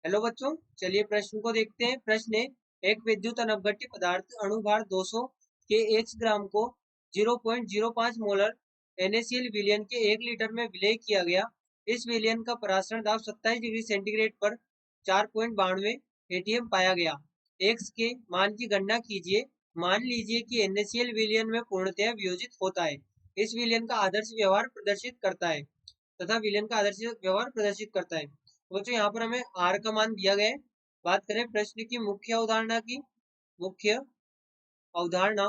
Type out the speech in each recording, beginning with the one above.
Hello बच्चों, चलिए प्रश्न को देखते हैं। प्रश्न है, एक विद्युत अनवगट्य पदार्थ अणुभार 200 के x ग्राम को 0.05 मोलर NaCl विलयन के 1 लीटर में विलय किया गया। इस विलयन का परासरण दाब 27 डिग्री सेंटीग्रेड पर 4.92 atm पाया गया। x के मान की गणना कीजिए। मान लीजिए कि NaCl विलयन में पूर्णतया वियोजित होता है। इस विलयन का आदर्श व्यवहार प्रदर्शित करता है तथा विलयन का आदर्श व्यवहार प्रदर्शित करता है। बच्चों यहाँ पर हमें आर का मान दिया गया है। बात करें प्रश्न की मुख्य अवधारणा की। मुख्य अवधारणा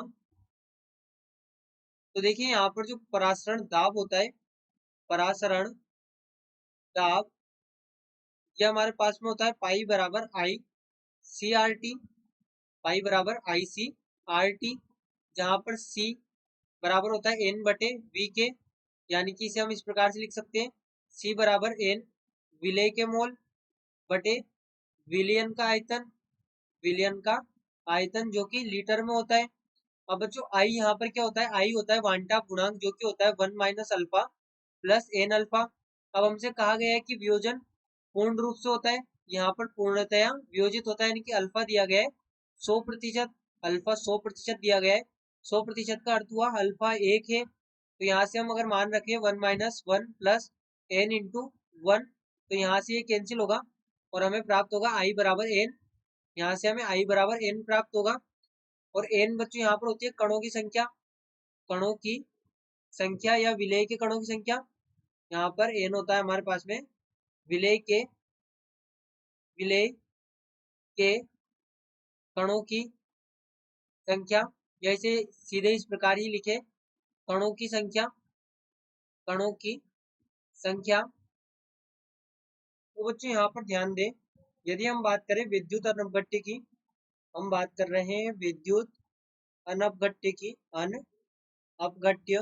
तो देखिए यहाँ पर जो परासरण दाब होता है, परासरण दाब, यह हमारे पास में होता है पाई बराबर आई सी आर टी, पाई बराबर आई सी आर टी, जहां पर सी बराबर होता है एन बटे वी के, यानी कि इसे हम इस प्रकार से लिख सकते हैं, सी बराबर एन विलय के मोल बटे विलयन का आयतन, विलयन का आयतन जो कि लीटर में होता है। अब बच्चों आई यहाँ पर क्या होता है, आई होता है वांटा गुणांक जो कि होता है 1 minus alpha plus n alpha. अब हमसे कहा गया है कि वियोजन पूर्ण रूप से होता है, यहाँ पर पूर्णतया वियोजित होता है, यानी कि अल्फा दिया गया है 100%, अल्फा 100% दिया गया है। 100% का अर्थ हुआ अल्फा 1 है, तो यहाँ से हम अगर मान रखें 1 माइनस 1 प्लस एन इंटू 1, तो यहाँ से ये कैंसिल होगा और हमें प्राप्त होगा आई बराबर एन। यहाँ से हमें आई बराबर एन प्राप्त होगा। और एन बच्चों यहाँ पर होती है कणों की संख्या, कणों की संख्या या विलय के कणों की संख्या। यहाँ पर एन होता है हमारे पास में विलय के कणों की संख्या, जैसे सीधे इस प्रकार ही लिखे, कणों की संख्या, कणों की संख्या। तो बच्चों यहाँ पर ध्यान दें, यदि हम बात करें विद्युत अनवगट्य की, हम बात कर रहे हैं विद्युत अनवगट्य की, अनवगट्य,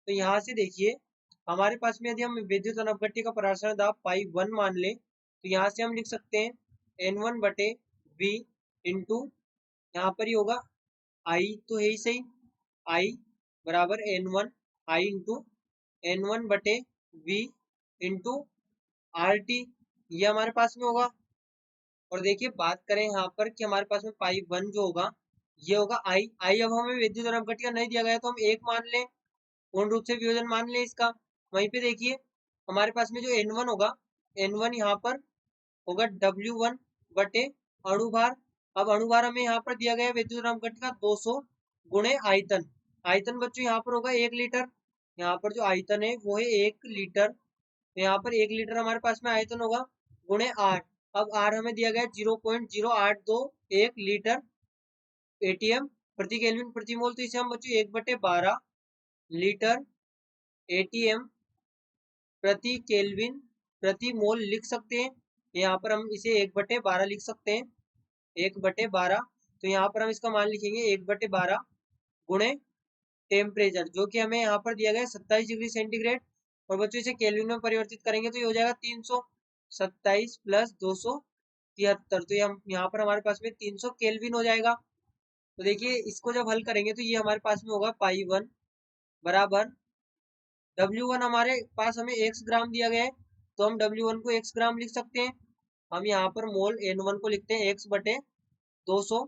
तो यहाँ से देखिए हमारे पास में यदि हम विद्युत अनवगट्य का परासरण दाब पाई 1 मान लें, तो यहाँ से हम लिख सकते हैं N1 बटे V इंटू, यहाँ पर ही होगा आई तो है ही सही, आई बराबर N1 आई इंटू N1 बटे V इंटू आर टी, ये हमारे पास में होगा। और देखिए बात करें यहाँ पर कि हमारे पास में पाई 1 जो होगा ये होगा आई, आई अब हमें विद्युत अनवगट्य का नहीं दिया गया तो हम एक मान लें, पूर्ण रूप से वियोजन मान ले इसका। वहीं पे देखिए हमारे पास में जो N1 होगा, N1 यहाँ पर होगा W1 बटे अणुभार। अब अणुभार हमें यहाँ पर दिया गया है विद्युत अनवगट्य का 200 गुणे आयतन। आयतन बच्चों यहाँ पर होगा 1 लीटर, यहाँ पर जो आयतन है वो है 1 लीटर, तो यहाँ पर 1 लीटर हमारे पास में आयतन होगा गुणे 8। अब आर हमें दिया गया है 0.0821 लीटर एटीएम प्रति केल्विन प्रति मोल, तो इसे हम बच्चों 1/12 लीटर एटीएम प्रति केल्विन प्रति मोल लिख सकते हैं। यहाँ पर हम इसे 1/12 लिख सकते हैं, 1/12। तो यहाँ पर हम इसका मान लिखेंगे 1/12 गुणे टेम्परेचर जो कि हमें यहाँ पर दिया गया है 27 डिग्री सेंटीग्रेड। और बच्चों इसे केल्विन में परिवर्तित करेंगे तो ये हो जाएगा 327 प्लस 273, तो ये हम यहाँ पर हमारे पास में 300 केल्विन हो जाएगा। तो देखिए इसको जब हल करेंगे तो ये हमारे पास में होगा पाई 1 बराबर W1, हमारे पास हमें x ग्राम दिया गया है तो हम W1 को x ग्राम लिख सकते हैं। हम यहाँ पर मोल N1 को लिखते हैं x बटे 200,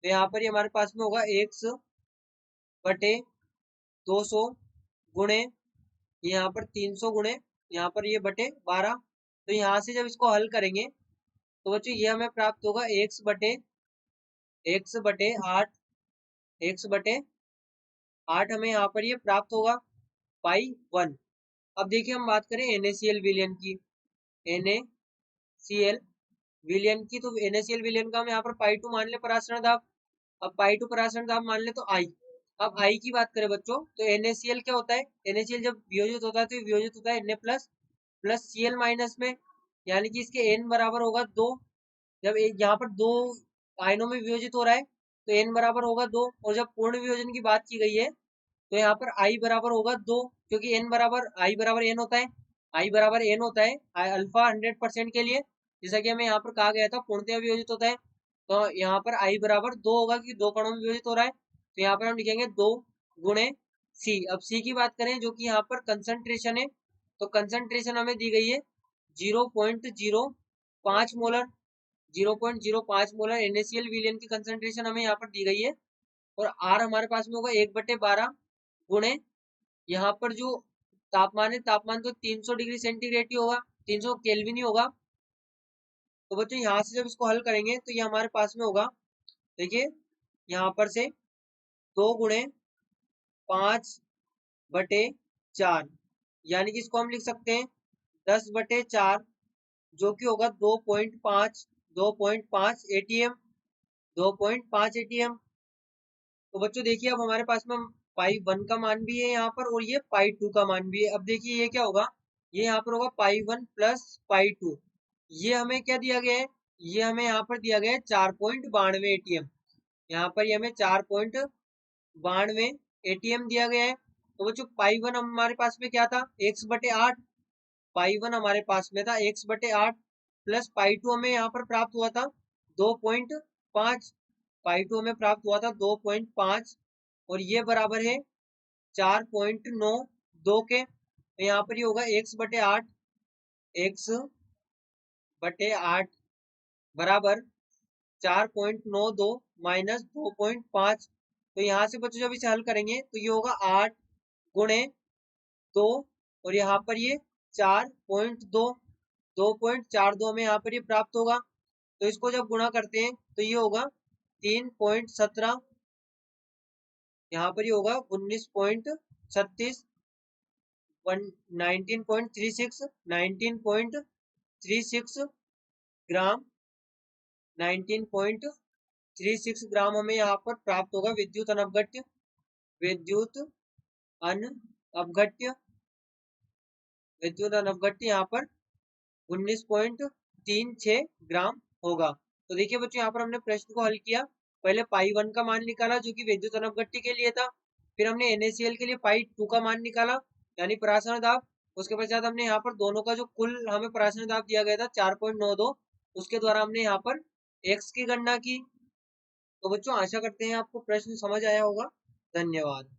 तो यहाँ पर ही हमारे पास में होगा x बटे 200 गुणे यहाँ पर 300 गुणे यहाँ पर ये बटे 12। तो यहाँ से जब इसको हल करेंगे तो बच्चों ये हमें प्राप्त होगा x बटे 8, x बटे 8 हमें यहाँ पर ये प्राप्त होगा पाई 1। अब देखिए हम बात करें NaCl विलयन की, NaCl विलयन की, तो NaCl विलयन का हम यहाँ पर पाई 2 मान ले परासरण दाब। अब पाई 2 परासरण दाब मान ले तो आई। अब आई की बात करें बच्चों तो NaCl क्या होता है, NaCl जब वियोजित होता है तो वियोजित होता है Na plus plus Cl minus में, यानी कि इसके N बराबर होगा 2। जब यहाँ पर 2 आयनों में वियोजित हो रहा है तो N बराबर होगा 2, और जब पूर्ण वियोजन की बात की गई है तो यहाँ पर आई बराबर होगा 2, क्योंकि एन बराबर आई बराबर एन होता है, आई बराबर एन होता है अल्फा 100% के लिए, जैसा कि हमें यहाँ पर कहा गया था पूर्णतया वियोजित होता है। तो यहाँ पर आई बराबर 2 होगा क्योंकि 2 कणों में वियोजित हो रहा है, तो यहाँ पर हम लिखेंगे 2 गुणे सी। अब सी की बात करें जो कि यहाँ पर कंसंट्रेशन है, तो कंसंट्रेशन हमें दी गई है 0.05 मोलर 0.05 मोलर NaCl विलेन की कंसंट्रेशन हमें यहाँ पर दी गई है। और R हमारे पास में होगा 1/12 गुणे यहाँ पर जो तापमान है, तापमान तो 300 डिग्री सेंटीग्रेड ही होगा, 300 केल्विन ही होगा। तो बच्चों यहाँ से जब इसको हल करेंगे तो ये हमारे पास में होगा, देखिए यहाँ पर से 2 गुणे 5/4, यानी कि इसको हम लिख सकते हैं 10/4, जो कि होगा 2.5 ATM, 2.5 ATM। तो बच्चों देखिए अब हमारे पास में पाई 1 का मान भी है यहाँ पर और ये पाई 2 का मान भी है। अब देखिए ये क्या होगा, ये यहाँ पर होगा पाई 1 प्लस पाई 2। ये हमें क्या दिया गया है, ये हमें यहाँ पर दिया गया है 4.92 ATM। यहाँ पर ये हमें 4.92 ATM दिया गया है। तो बच्चों पाई 1 हमारे पास में क्या था, x/8। पाई 1 हमारे पास में था x/8 प्लस पाई 2 हमें यहाँ पर प्राप्त हुआ था 2.5। पाई 2 हमें प्राप्त हुआ था 2.5 और ये बराबर है 4.92 के। तो यहाँ पर ये होगा x/8 बराबर 4.92 माइनस 2.5। तो यहाँ से बच्चों जब इसे हल करेंगे तो ये होगा 8 गुणे 2 और यहाँ पर ये 4.2, 2.42 हमें यहाँ पर ये प्राप्त होगा। तो इसको जब गुणा करते हैं तो ये होगा 3.17, यहाँ पर ये होगा 19.36, 19.36 ग्राम, 19.36 ग्राम हमें यहाँ पर प्राप्त होगा विद्युत अनवगट्य, विद्युत अनवगट्य यहाँ पर 19.36 ग्राम होगा। तो देखिए बच्चों यहाँ पर हमने प्रश्न को हल किया। पहले पाई 1 का मान निकाला जो कि विद्युत अनवगट्य के लिए था, फिर हमने NaCl के लिए पाई 2 का मान निकाला यानी परासरण दाब। उसके पश्चात हमने यहाँ पर दोनों का जो कुल हमें परासरण दाब दिया गया था 4.92, उसके द्वारा हमने यहाँ पर x की गणना की। तो बच्चों आशा करते हैं आपको प्रश्न समझ आया होगा। धन्यवाद।